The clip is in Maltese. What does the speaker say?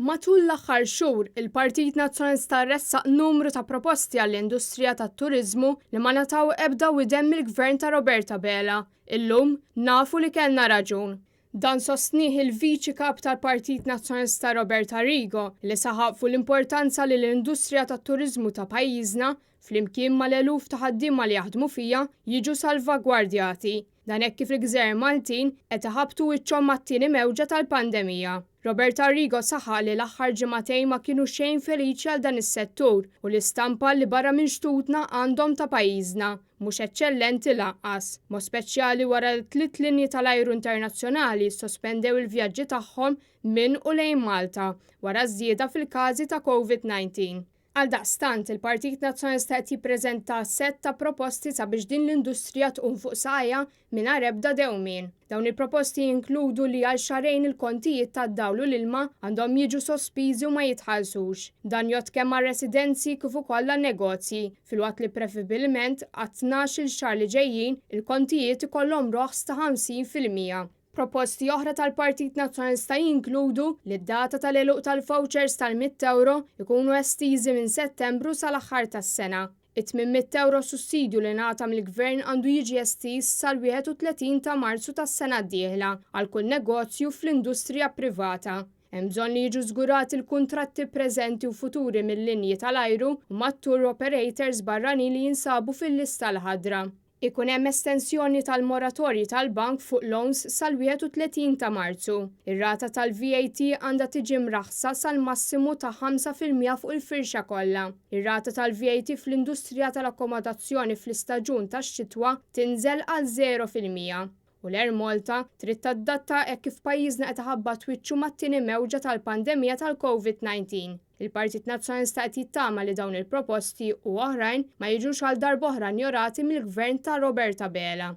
Matul l-aħħar xhur, il-Partit Nazzjonalista ressaq numru ta' proposti għall-industrija tat-turiżmu li ma nataw ebda widen mill-Gvern ta' Roberta Bela. Illum nafu li kellna raġun. Dan sostnih il-Viċi Kap tal-Partit Nazzjonalista Roberta Rigo li saħaq fuq l-importanza li l-industrija tat-turiżmu ta' pajjiżna flimkien mal-eluf ta' ħaddiema li jaħdmu fija jiġu salvagwardjati. Dan hekk kif il-Gżejjer Maltin qed iħabbtu wiċċhom mat-tieni mewġa tal-pandemija. Roberta Rigo saħaq li l-aħħar ġimagħtejn ma kienu xejn feliċi għal dan is-settur u l-istampa li barra minn xtutna għandhom ta' pajjiżna mhux eċċellenti lanqas, mod speċjali wara l-tliet linji tal-ajru internazzjonali sospendew il-vjaġġi tagħhom minn u lejn Malta wara żieda fil-każi ta' COVID-19. Għaldaqstant, il-Partit Nazzjonalista qed jippreżenta sett ta' proposti sabiex din l-industrija tqum fuq saqajja mingħajr ebda dewmien. Dawn il-proposti jinkludu li għal xarejn il-kontijiet tad-dawl u l-ilma għandhom jiġu sospiżi u ma jitħallsux. Dan jgħod kemm għar-residenzi kif ukoll għan-negozji, filwaqt li preferibilment għat 12 xahar li ġejjin il-kontijiet ikollhom roħs ta' 50%. Proposti oħra tal-Partit Nazzjonalista jinkludu li d-data tal-għeluq tal-vouchers tal-€100 ikunu estiżi minn Settembru sal-aħħar tas-sena. €800 sussidju li ngħata mill-Gvern għandu jiġi estiż sal-31 ta' Marzu tas-sena d-dieħla għal kull negozju fl-industrija privata. Hemm bżonn li jiġu żgurati l-kuntratti preżenti u futuri mill-linji tal-ajru u mat-tour operators barranin li jinsabu fil-lista l-ħadra. Ikun hemm estensjoni tal-moratorji tal-bank fuq loans sal-31 ta' Marzu. Ir-rata tal-VAT għandha tiġi mraħsa sal-massimu ta' 5% fuq il-firxa kollha. Ir-rata tal-VAT fl-industrija tal-akkomodazzjoni fl-istaġun tax-xitwa tinżel għal 0%. U l-Air Malta trid tadatta hekk kif pajjiżna qed iħabbat wiċċu mat-tieni mewġa tal-pandemija tal-COVID-19. Il-Partit Nazzjonalista qed jittama li dawn il-proposti u oħrajn ma jiġux għal darb'oħra injorati mill-Gvern ta' Roberta Bela.